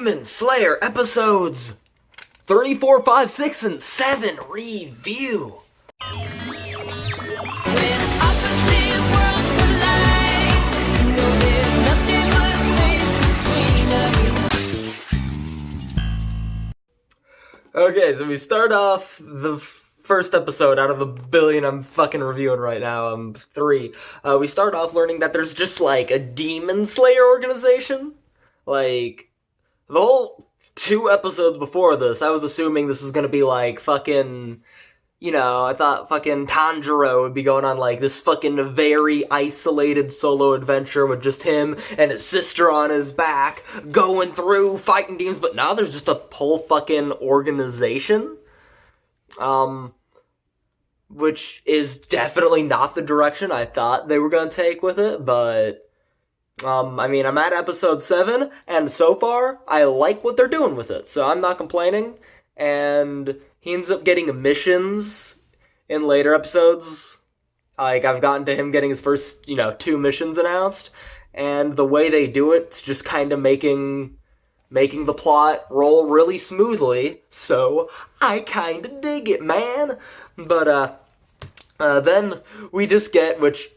Demon Slayer episodes 3, 4, 5, 6, and 7 review. Okay, so we start off the first episode out of the billion I'm fucking reviewing right now, 3. We start off learning that there's just, like, a Demon Slayer organization. Like, the whole 2 episodes before this, I was assuming this was gonna be, like, fucking, you know, I thought fucking Tanjiro would be going on, like, this fucking very isolated solo adventure with just him and his sister on his back, going through fighting demons, but now there's just a whole fucking organization. Which is definitely not the direction I thought they were gonna take with it, but, I mean, I'm at episode 7, and so far, I like what they're doing with it, so I'm not complaining, and he ends up getting missions in later episodes. Like, I've gotten to him getting his first, 2 missions announced, and the way they do it's just kind of making the plot roll really smoothly, so I kinda dig it, man. But, then we just get, which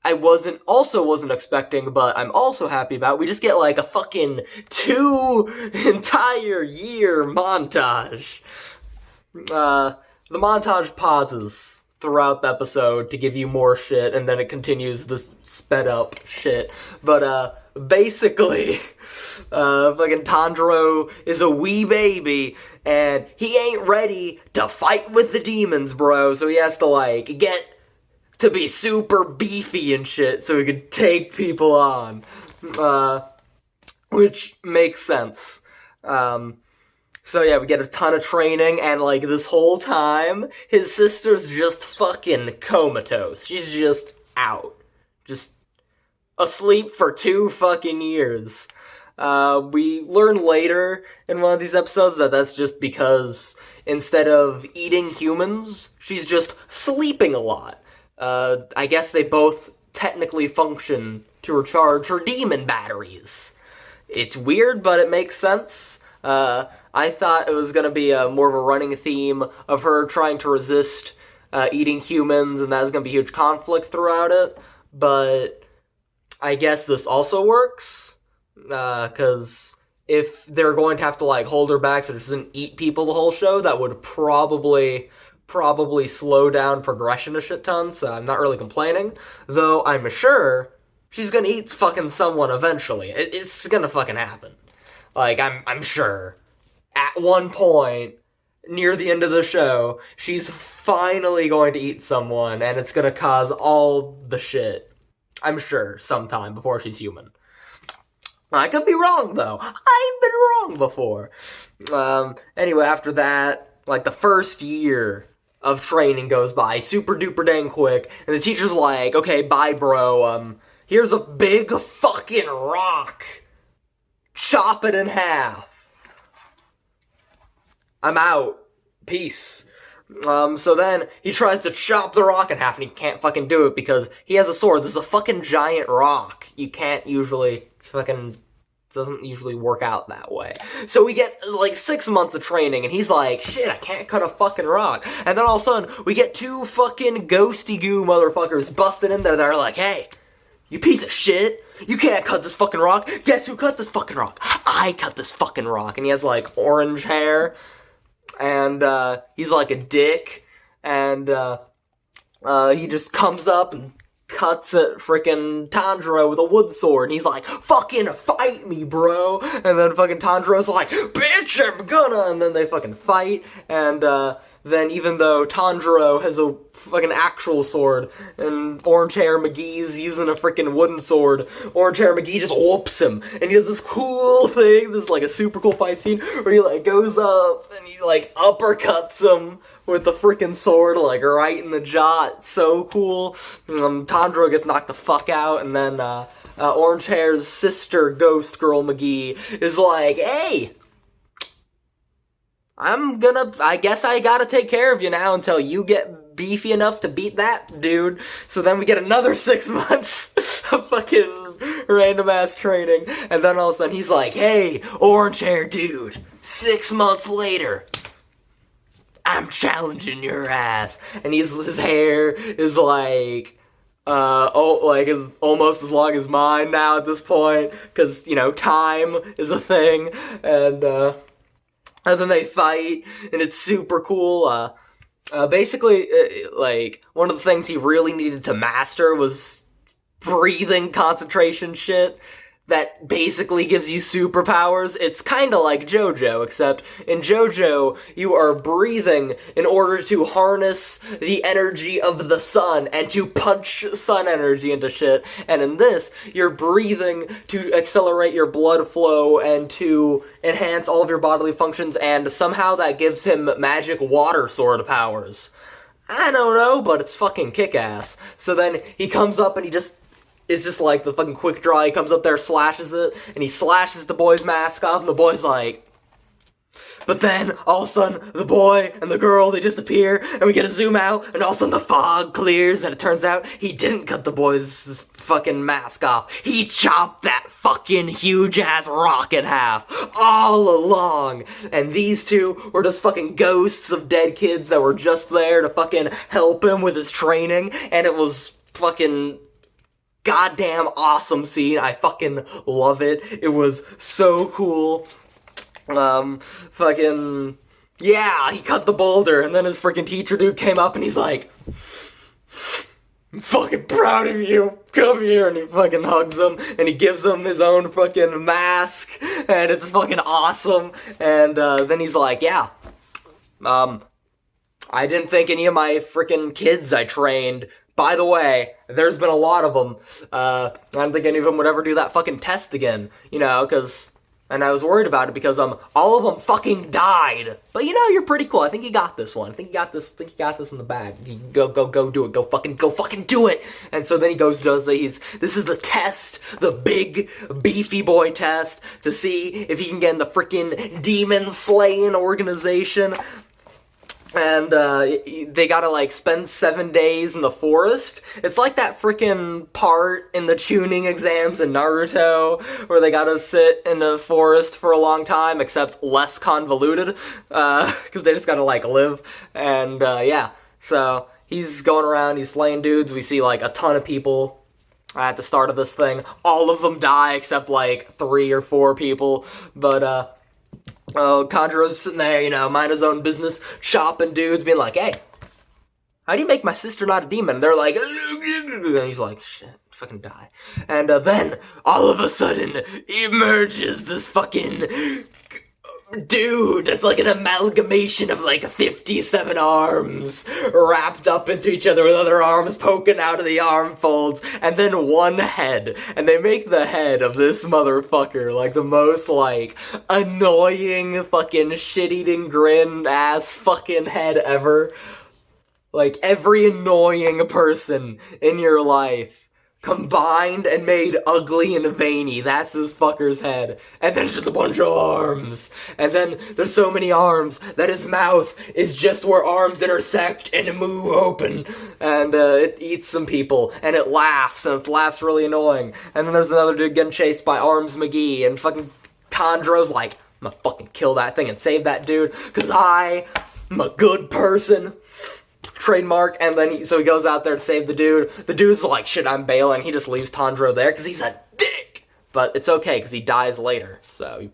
I wasn't expecting, but I'm also happy about, we just get, like, a fucking 2 entire year montage. The montage pauses throughout the episode to give you more shit, and then it continues this sped up shit. But, basically, fucking Tanjiro is a wee baby, and he ain't ready to fight with the demons, bro, so he has to, like, get to be super beefy and shit so he can take people on. Which makes sense. So yeah, we get a ton of training, and, like, this whole time, his sister's just fucking comatose. She's just out. Just asleep for 2 fucking years. We learn later in one of these episodes that that's just because instead of eating humans, she's just sleeping a lot. I guess they both technically function to recharge her demon batteries. It's weird, but it makes sense. I thought it was gonna be more of a running theme of her trying to resist eating humans, and that was gonna be huge conflict throughout it, but I guess this also works, because if they're going to have to, like, hold her back so she doesn't eat people the whole show, that would probably slow down progression a shit ton, so I'm not really complaining, though I'm sure she's gonna eat fucking someone eventually. It's gonna fucking happen. Like, I'm sure. At one point, near the end of the show, she's finally going to eat someone, and it's gonna cause all the shit. I'm sure, sometime, before she's human. I could be wrong, though. I've been wrong before. Anyway, after that, like, the first year of training goes by super duper dang quick, and the teacher's like, okay, bye, bro, here's a big fucking rock. Chop it in half. I'm out. Peace. So then he tries to chop the rock in half, and he can't fucking do it because he has a sword. This is a fucking giant rock. You can't usually doesn't usually work out that way. So we get, like, 6 months of training, and he's like, shit, I can't cut a fucking rock. And then all of a sudden, we get 2 fucking ghosty goo motherfuckers busting in there that are like, hey, you piece of shit, you can't cut this fucking rock. Guess who cut this fucking rock? I cut this fucking rock. And he has, like, orange hair, and he's like a dick, and he just comes up and cuts at frickin' Tanjiro with a wood sword, and he's like, fucking fight me, bro! And then fucking Tanjiro's like, bitch, I'm gonna! And then they fucking fight, and then even though Tanjiro has a fucking actual sword, and Orange Hair McGee's using a frickin' wooden sword, Orange Hair McGee just whoops him, and he does this cool thing, this is like a super cool fight scene, where he, like, goes up, and he, like, uppercuts him with the frickin' sword, like, right in the jaw. It's so cool. Tanjiro gets knocked the fuck out, and then, Orange Hair's sister, Ghost Girl McGee, is like, hey, I guess I gotta take care of you now until you get beefy enough to beat that dude. So then we get another 6 months of fucking random ass training, and then all of a sudden he's like, "Hey, orange hair dude, 6 months later, I'm challenging your ass," and his hair is like. Like is almost as long as mine now at this point, because time is a thing, and then they fight, and it's super cool. Basically, like, one of the things he really needed to master was breathing concentration shit that basically gives you superpowers. It's kind of like JoJo, except in JoJo, you are breathing in order to harness the energy of the sun and to punch sun energy into shit. And in this, you're breathing to accelerate your blood flow and to enhance all of your bodily functions, and somehow that gives him magic water sword powers. I don't know, but it's fucking kick-ass. So then he comes up and it's just like the fucking quick draw. He comes up there, slashes it, and he slashes the boy's mask off, and the boy's like... But then, all of a sudden, the boy and the girl, they disappear, and we get a zoom out, and all of a sudden the fog clears, and it turns out he didn't cut the boy's fucking mask off. He chopped that fucking huge-ass rock in half, all along. And these two were just fucking ghosts of dead kids that were just there to fucking help him with his training, and it was fucking... goddamn awesome scene. I fucking love it. It was so cool. Fucking... yeah, he cut the boulder, and then his freaking teacher dude came up and he's like, "I'm fucking proud of you. Come here." And he fucking hugs him, and he gives him his own fucking mask, and it's fucking awesome. And, then he's like, "Yeah, I didn't think any of my freaking kids I trained. By the way, there's been a lot of them. I don't think any of them would ever do that fucking test again, because, and I was worried about it because, all of them fucking died. But, you're pretty cool. I think you got this one. I think you got this in the bag. You go do it. Go fucking do it." And so then he goes, this is the test, the big, beefy boy test, to see if he can get in the freaking demon slaying organization. And, they gotta, spend 7 days in the forest. It's like that freaking part in the tuning exams in Naruto, where they gotta sit in the forest for a long time, except less convoluted, because they just gotta, live. And, yeah. So, he's going around, he's slaying dudes. We see, a ton of people at the start of this thing. All of them die, except, 3 or 4 people. But, Kanjuro's sitting there, mind his own business, chopping dudes, being like, "Hey, how do you make my sister not a demon?" And they're like, and he's like, "Shit, fucking die." And then, all of a sudden, emerges this fucking dude that's like an amalgamation of 57 arms wrapped up into each other with other arms poking out of the arm folds, and then one head. And they make the head of this motherfucker the most annoying fucking shit-eating grin ass fucking head ever. Every annoying person in your life combined and made ugly and veiny. That's this fucker's head. And then it's just a bunch of arms. And then there's so many arms that his mouth is just where arms intersect and move open. And it eats some people. And it laughs. And it laughs really annoying. And then there's another dude getting chased by Arms McGee. And fucking Tanjiro's like, "I'm gonna fucking kill that thing and save that dude, because I'm a good person." Trademark. And then so he goes out there to save the dude. The dude's like, "Shit, I'm bailing." He just leaves Tanjiro there because he's a dick. But it's okay because he dies later. So he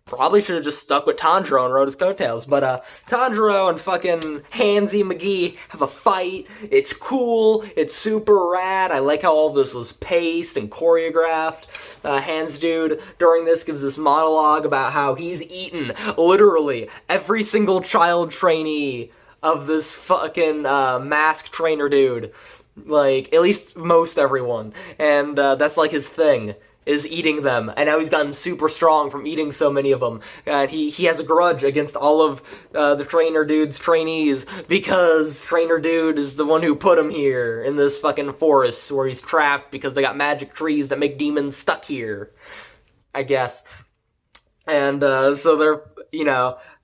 probably should have just stuck with Tanjiro and rode his coattails. But Tanjiro and fucking Handsy McGee have a fight. It's cool. It's super rad. I like how all this was paced and choreographed. Hands dude during this gives this monologue about how he's eaten literally every single child trainee of this fucking mask trainer dude. At least most everyone. And that's his thing, is eating them. And now he's gotten super strong from eating so many of them. And he has a grudge against all of the trainer dude's trainees, because trainer dude is the one who put him here in this fucking forest where he's trapped because they got magic trees that make demons stuck here, I guess. And so they're,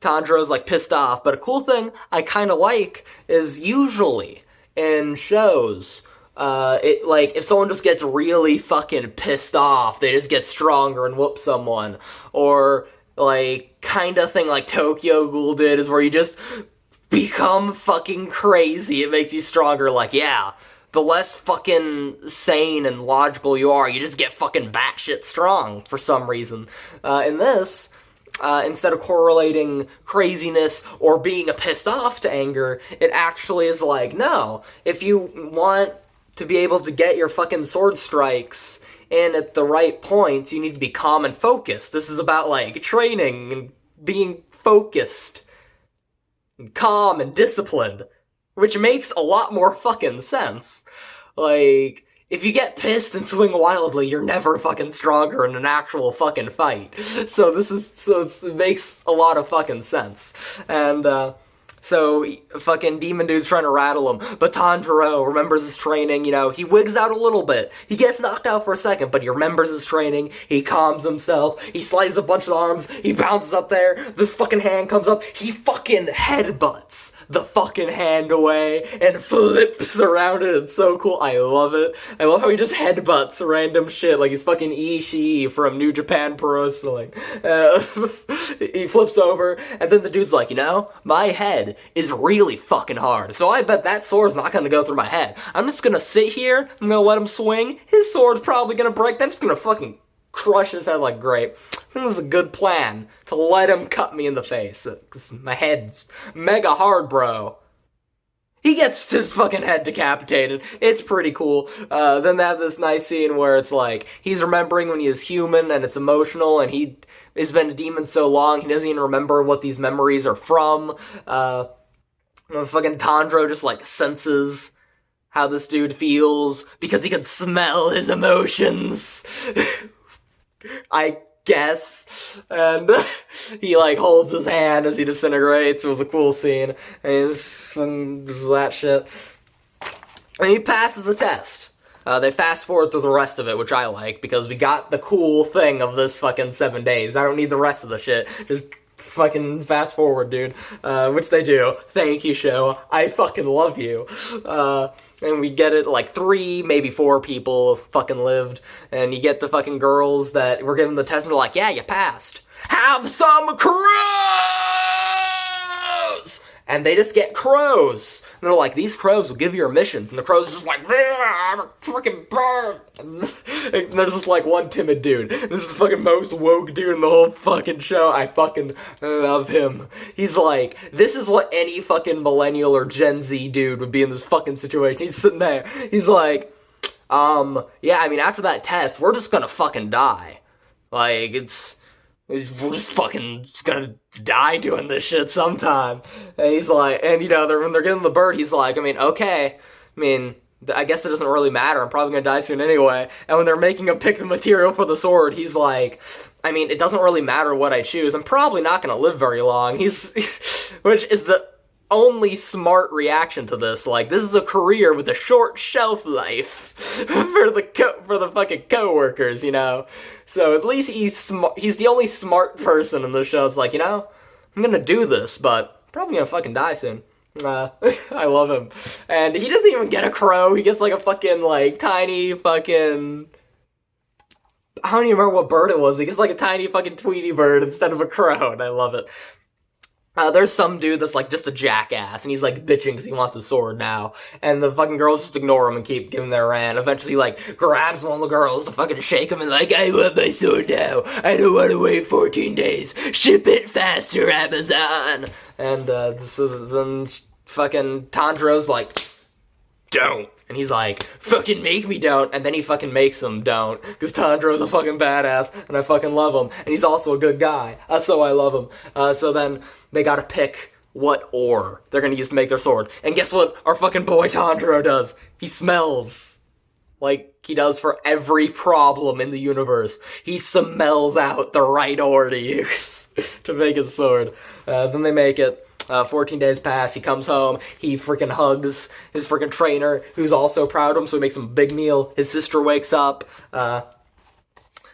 Tanjiro's pissed off. But a cool thing I kind of like is usually in shows, if someone just gets really fucking pissed off, they just get stronger and whoop someone. Or, like, kind of thing like Tokyo Ghoul did is where you just become fucking crazy. It makes you stronger. Like, yeah, the less fucking sane and logical you are, you just get fucking batshit strong for some reason. In this, instead of correlating craziness or being pissed off to anger, it actually is like, no, if you want to be able to get your fucking sword strikes in at the right points, you need to be calm and focused. This is about, like, training and being focused and calm and disciplined, which makes a lot more fucking sense. Like, if you get pissed and swing wildly, you're never fucking stronger in an actual fucking fight. So it makes a lot of fucking sense. And, so fucking Demon Dude's trying to rattle him, but Tanjiro remembers his training, you know, he wigs out a little bit. He gets knocked out for a second, but he remembers his training, he calms himself, he slices a bunch of arms, he bounces up there, this fucking hand comes up, he fucking headbutts the fucking hand away and flips around it. It's so cool. I love it. I love how he just headbutts random shit like he's fucking Ishii from New Japan Pro Wrestling. He flips over, and then the dude's like, you know, my head is really fucking hard, so I bet that sword's not gonna go through my head. I'm just gonna sit here, I'm gonna let him swing, his sword's probably gonna break, I'm just gonna fucking crush his head. Like, great. I think this is a good plan to let him cut me in the face. Cause my head's mega hard, bro. He gets his fucking head decapitated. It's pretty cool. Then they have this nice scene where it's like, he's remembering when he was human and it's emotional and he has been a demon so long, he doesn't even remember what these memories are from. Fucking Tanjiro just, like, senses how this dude feels because he can smell his emotions. I guess. And he, like, holds his hand as he disintegrates. It was a cool scene. And just that shit. And he passes the test. They fast forward through the rest of it, which I like, because we got the cool thing of this fucking 7 days. I don't need the rest of the shit. Just fucking fast forward, dude. Which they do. Thank you, show. I fucking love you. And we get it, like, 3, maybe 4 people fucking lived. And you get the fucking girls that were given the test and they're like, yeah, you passed. Have some crows! And they just get crows. And they're like, these crows will give you your missions. And the crows are just like, I'm a freaking bird. And there's just, like, one timid dude. This is the fucking most woke dude in the whole fucking show. I fucking love him. He's like, this is what any fucking millennial or Gen Z dude would be in this fucking situation. He's sitting there. He's like, yeah, I mean, after that test, we're just gonna fucking die. Like, we're just fucking gonna die doing this shit sometime. And he's like, and you know, when they're getting the bird, he's like, I mean, okay, I mean, I guess it doesn't really matter, I'm probably gonna die soon anyway. And when they're making him pick the material for the sword, he's like, I mean, it doesn't really matter what I choose, I'm probably not gonna live very long. Which is the only smart reaction to this. Like, this is a career with a short shelf life for the fucking coworkers, you know. So at least he's the only smart person in the show. It's like, you know, I'm gonna do this, but I'm probably gonna fucking die soon. I love him. And he doesn't even get a crow. He gets like a fucking, like, tiny fucking, I don't even remember what bird it was, but he gets like a tiny fucking Tweety bird instead of a crow, and I love it. There's some dude that's, like, just a jackass, and he's, like, bitching because he wants his sword now. And the fucking girls just ignore him and keep giving their rant. Eventually, like, grabs one of the girls to fucking shake him and, like, I want my sword now. I don't want to wait 14 days. Ship it faster, Amazon. And, then fucking Tanjiro's like, don't. And he's like, fucking make me don't. And then he fucking makes him don't. Because Tanjiro's a fucking badass, and I fucking love him. And he's also a good guy. So I love him. So then they gotta pick what ore they're gonna use to make their sword. And guess what our fucking boy Tanjiro does? He smells. Like he does for every problem in the universe. He smells out the right ore to use to make his sword. Then they make it. 14 days pass, he comes home, he freaking hugs his freaking trainer, who's also proud of him, so he makes him a big meal. His sister wakes up,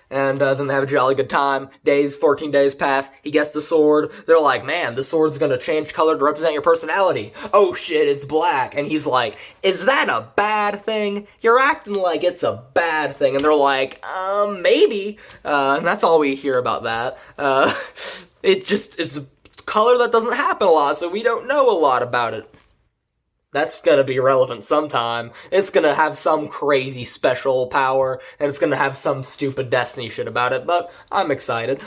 And then they have a jolly good time. 14 days pass. He gets the sword. They're like, man, the sword's gonna change color to represent your personality. Oh shit, it's black. And he's like, is that a bad thing? You're acting like it's a bad thing. And they're like, maybe. And that's all we hear about that. It just is a color that doesn't happen a lot, so we don't know a lot about it. That's gonna be relevant sometime. It's gonna have some crazy special power, and it's gonna have some stupid Destiny shit about it, but I'm excited.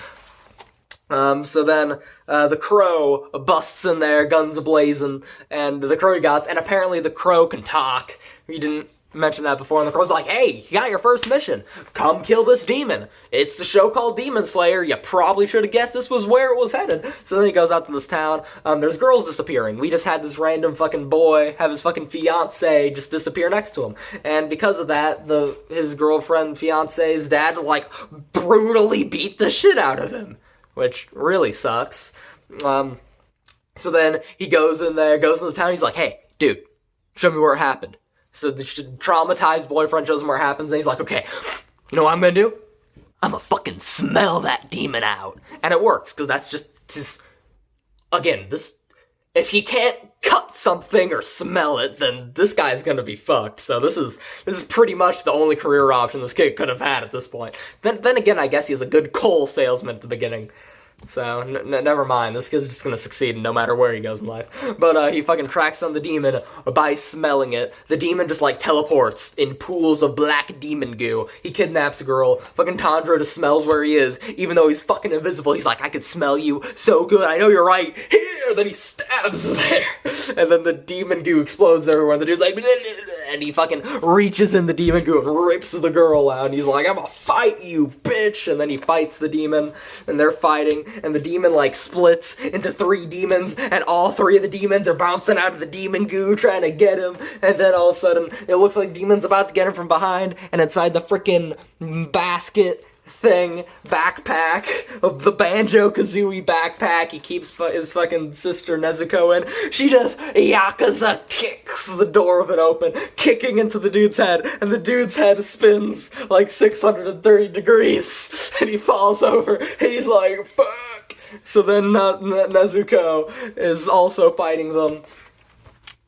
So then, the Crow busts in there, guns a-blazing, and the Crow gods, and apparently the Crow can talk. We didn't mention that before, and the Crow's like, hey, you got your first mission. Come kill this demon. It's the show called Demon Slayer. You probably should have guessed this was where it was headed. So then he goes out to this town. There's girls disappearing. We just had this random fucking boy have his fucking fiancé just disappear next to him. And because of that, his girlfriend, fiancé's dad, like, brutally beat the shit out of him. Which really sucks. So then he goes in there, goes in the town, he's like, hey, dude, show me where it happened. So the traumatized boyfriend shows him where it happens, and he's like, okay, you know what I'm gonna do? I'm gonna fucking smell that demon out. And it works, because that's just, again, if he can't cut something or smell it, then this guy's gonna be fucked. So this is pretty much the only career option this kid could have had at this point. Then again, I guess he was a good coal salesman at the beginning. So, never mind. This kid's just gonna succeed no matter where he goes in life. But, he fucking tracks down the demon by smelling it. The demon just, like, teleports in pools of black demon goo. He kidnaps a girl. Fucking Tanjiro just smells where he is. Even though he's fucking invisible, he's like, I can smell you so good. I know you're right here. Then he stabs there. And then the demon goo explodes everywhere. And the dude's like, and he fucking reaches in the demon goo and rips the girl out. And he's like, I'm gonna fight you, bitch. And then he fights the demon. And they're fighting. And the demon, like, splits into 3 demons, and all 3 of the demons are bouncing out of the demon goo trying to get him, and then all of a sudden, it looks like the demon's about to get him from behind, and inside the frickin' basket thing, backpack, of the Banjo-Kazooie backpack he keeps his fucking sister Nezuko in, she just Yakuza kicks the door of it open, kicking into the dude's head, and the dude's head spins like 630 degrees, and he falls over, and he's like, fuck! So then Nezuko is also fighting them,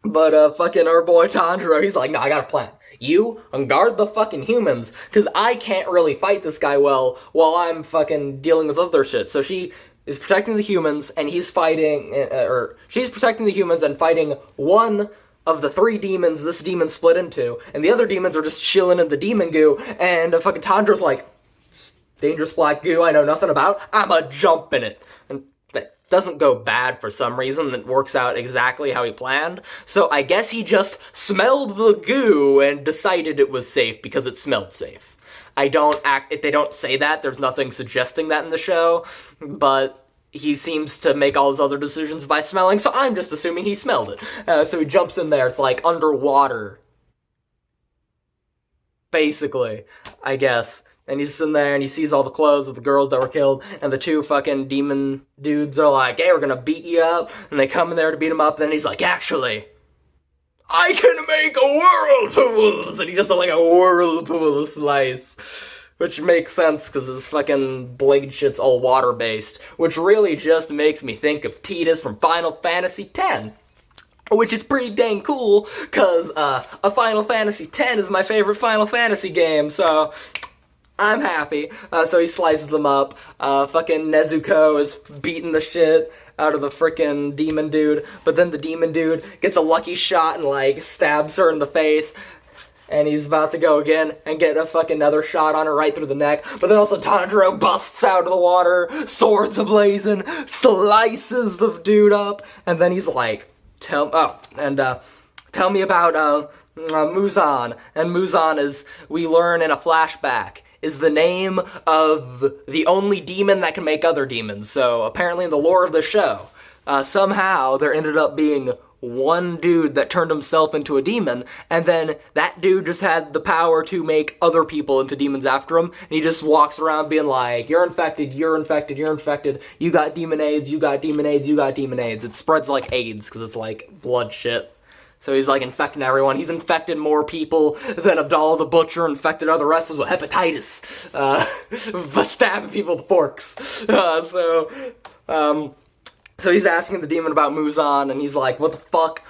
but fucking our boy Tanjiro, he's like, no, I got a plan. You guard the fucking humans, because I can't really fight this guy well while I'm fucking dealing with other shit. So she is protecting the humans, and he's fighting, or she's protecting the humans and fighting one of the 3 demons this demon split into, and the other demons are just chilling in the demon goo, and fucking Tanjiro's like, dangerous black goo I know nothing about, I'ma jump in it. And that doesn't go bad for some reason. It works out exactly how he planned. So I guess he just smelled the goo and decided it was safe because it smelled safe. They don't say that, there's nothing suggesting that in the show, but he seems to make all his other decisions by smelling, so I'm just assuming he smelled it. So he jumps in there, it's like underwater. Basically, I guess. And he's in there and he sees all the clothes of the girls that were killed, and the 2 fucking demon dudes are like, hey, we're gonna beat you up, and they come in there to beat him up, and then he's like, actually, I can make a whirlpool! And he just does like a whirlpool slice. Which makes sense, because his fucking blade shit's all water-based, which really just makes me think of Tidus from Final Fantasy X. Which is pretty dang cool, because a Final Fantasy X is my favorite Final Fantasy game, so I'm happy. So he slices them up. Fucking Nezuko is beating the shit out of the frickin' demon dude, but then the demon dude gets a lucky shot and, like, stabs her in the face, and he's about to go again and get a fucking another shot on her right through the neck, but then also Tanjiro busts out of the water, swords ablazing, slices the dude up, and then he's like, tell me about, Muzan. And Muzan is, we learn in a flashback, is the name of the only demon that can make other demons. So apparently in the lore of the show, somehow there ended up being one dude that turned himself into a demon, and then that dude just had the power to make other people into demons after him, and he just walks around being like, you're infected, you're infected, you're infected, you got demon AIDS, you got demon AIDS, you got demon AIDS. It spreads like AIDS, because it's like blood shit. So he's like infecting everyone. He's infected more people than Abdallah the Butcher infected other wrestlers with hepatitis. By stabbing people with forks. So he's asking the demon about Muzan, and he's like, what the fuck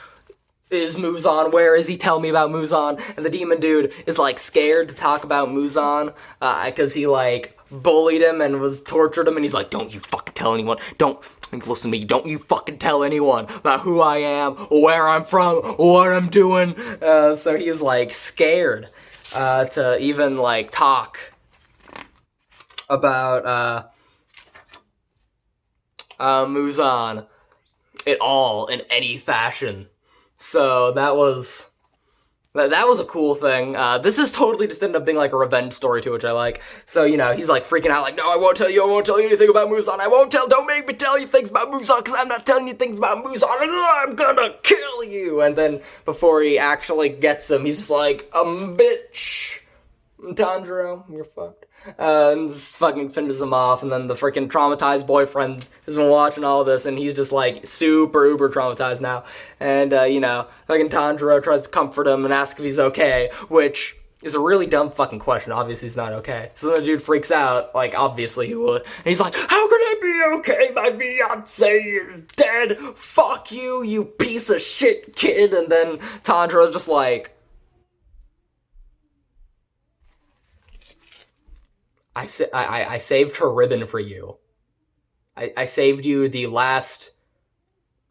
is Muzan? Where is he? Tell me about Muzan. And the demon dude is like scared to talk about Muzan, because he like bullied him and was tortured him, and he's like, don't you fucking tell anyone. Don't, listen to me, don't you fucking tell anyone about who I am, where I'm from, what I'm doing. So he was like scared to even like talk about Muzan at all in any fashion. So that was a cool thing. This is totally just ended up being like a revenge story too, which I like. So, you know, he's like freaking out like, no, I won't tell you anything about Muzan. Don't make me tell you things about Muzan, because I'm not telling you things about Muzan. I'm gonna kill you. And then before he actually gets him, he's just like, bitch, Tanjiro, you're fucked. And just fucking finishes him off, and then the freaking traumatized boyfriend has been watching all this, and he's just like super uber traumatized now. And you know, fucking Tanjiro tries to comfort him and ask if he's okay, which is a really dumb fucking question. Obviously he's not okay. So then the dude freaks out, like obviously he would, and he's like, how can I be okay? My fiancé is dead. Fuck you, you piece of shit kid. And then Tanjiro's just like, I saved her ribbon for you. I saved you the last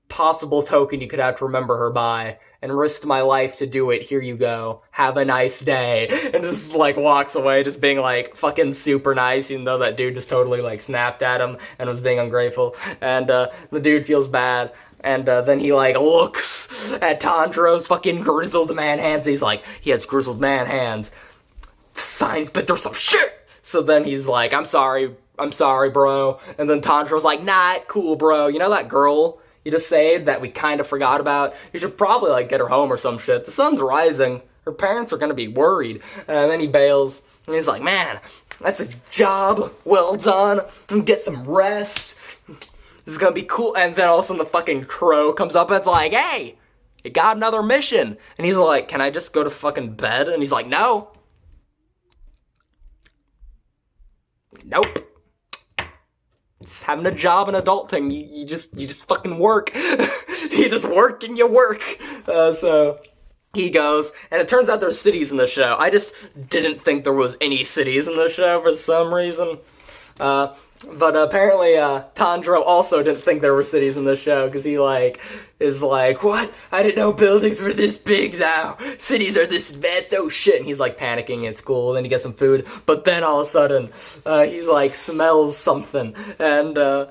possible token you could have to remember her by, and risked my life to do it. Here you go. Have a nice day. And just like walks away, just being like fucking super nice, even though that dude just totally like snapped at him and was being ungrateful. And the dude feels bad. And then he like looks at Tanjiro's fucking grizzled man hands. He's like, he has grizzled man hands. Signs been through some shit. So then he's like, I'm sorry, bro. And then Tanjiro's like, nah, cool, bro. You know that girl you just saved that we kind of forgot about? You should probably, like, get her home or some shit. The sun's rising. Her parents are gonna be worried. And then he bails. And he's like, man, that's a job well done. Get some rest. This is gonna be cool. And then all of a sudden the fucking crow comes up and it's like, hey, you got another mission. And he's like, can I just go to fucking bed? And he's like, no. Nope. It's having a job in adulting. You just fucking work. You just work and you work. So he goes, and it turns out there's cities in the show. I just didn't think there was any cities in the show for some reason. But apparently, Tanjiro also didn't think there were cities in the show, because he, like, is like, what? I didn't know buildings were this big now. Cities are this advanced, oh shit. And he's, like, panicking at school, then he gets some food, but then all of a sudden, he's, like, smells something, and,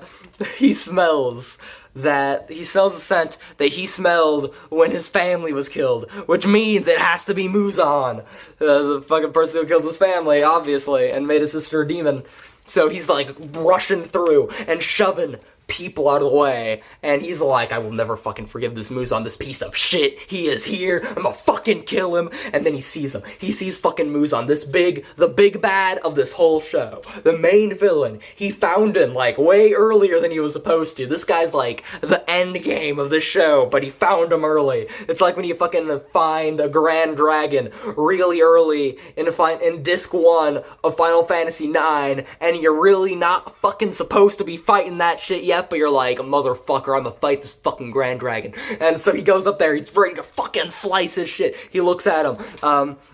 he smells a scent that he smelled when his family was killed, which means it has to be Muzan, the fucking person who killed his family, obviously, and made his sister a demon. So he's like rushing through and shoving people out of the way, and he's like, I will never fucking forgive this Muzan, this piece of shit. He is here, I'm gonna fucking kill him. And then he sees him. He sees fucking Muzan, the big bad of this whole show, the main villain. He found him like way earlier than he was supposed to. This guy's like the end game of the show, but he found him early. It's like when you fucking find a Grand Dragon really early in disc 1 of Final Fantasy 9, and you're really not fucking supposed to be fighting that shit yet, but you're like, motherfucker, I'm gonna fight this fucking Grand Dragon. And so he goes up there, he's ready to fucking slice his shit. He looks at him.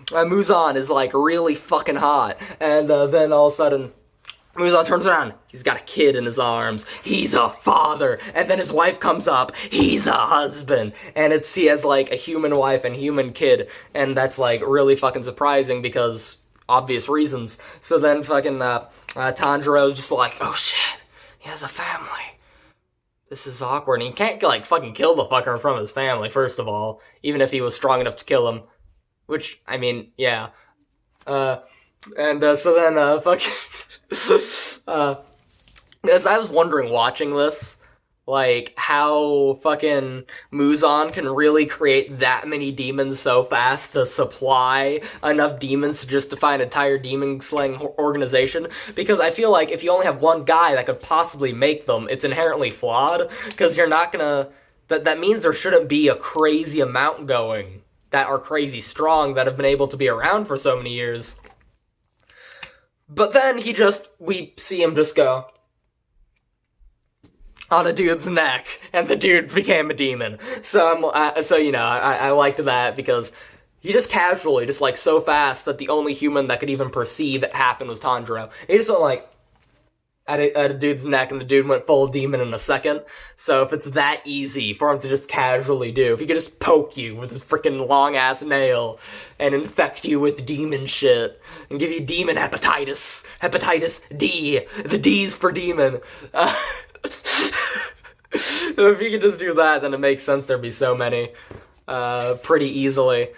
Muzan is like really fucking hot. And then all of a sudden, Muzan turns around. He's got a kid in his arms. He's a father. And then his wife comes up. He's a husband. And he has like a human wife and human kid. And that's like really fucking surprising because obvious reasons. So then fucking Tanjiro's just like, oh shit, he has a family. This is awkward. And he can't, like, fucking kill the fucker in front of his family, first of all. Even if he was strong enough to kill him. Which, I mean, yeah. So then, fucking... as I was wondering watching this, like, how fucking Muzan can really create that many demons so fast to supply enough demons to justify an entire demon-slaying organization, because I feel like if you only have one guy that could possibly make them, it's inherently flawed, because you're not gonna That means there shouldn't be a crazy amount going that are crazy strong that have been able to be around for so many years. But then we see him just go on a dude's neck, and the dude became a demon. So I liked that because he just casually, just like so fast that the only human that could even perceive it happened was Tanjiro. He just went like at a dude's neck, and the dude went full demon in a second. So if it's that easy for him to just casually do, if he could just poke you with his freaking long ass nail and infect you with demon shit and give you demon hepatitis D, the D's for demon. If he could just do that, then it makes sense there'd be so many pretty easily.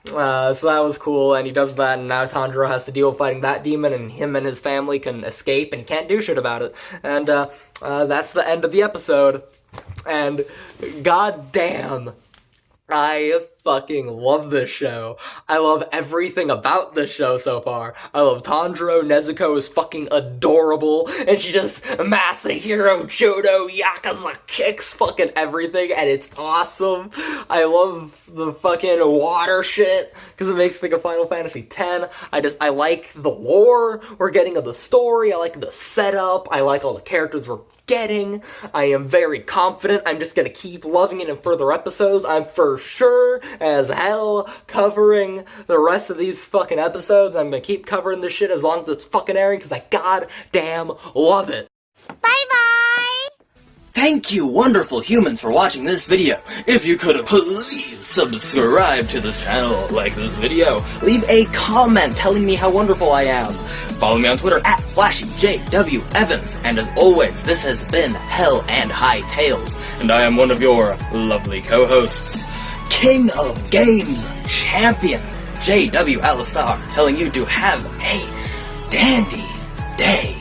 So that was cool, and he does that, and now Tanjiro has to deal with fighting that demon, and him and his family can escape and can't do shit about it. And that's the end of the episode. And goddamn, I fucking love this show. I love everything about this show so far. I love Tanjiro. Nezuko is fucking adorable, and she just Masahiro Chodo Yakuza kicks fucking everything, and it's awesome. I love the fucking water shit, because it makes me think of Final Fantasy X. I like the lore we're getting of the story. I like the setup. I like all the characters we're getting. I am very confident I'm just gonna keep loving it in further episodes. I'm for sure as hell covering the rest of these fucking episodes. I'm gonna keep covering this shit as long as it's fucking airing, because I goddamn love it. Bye-bye! Thank you, wonderful humans, for watching this video. If you could please subscribe to this channel, like this video, leave a comment telling me how wonderful I am. Follow me on Twitter at FlashyJWEvans, and as always, this has been Hell and High Tales, and I am one of your lovely co-hosts, King of Games Champion, JW Alistar, telling you to have a dandy day.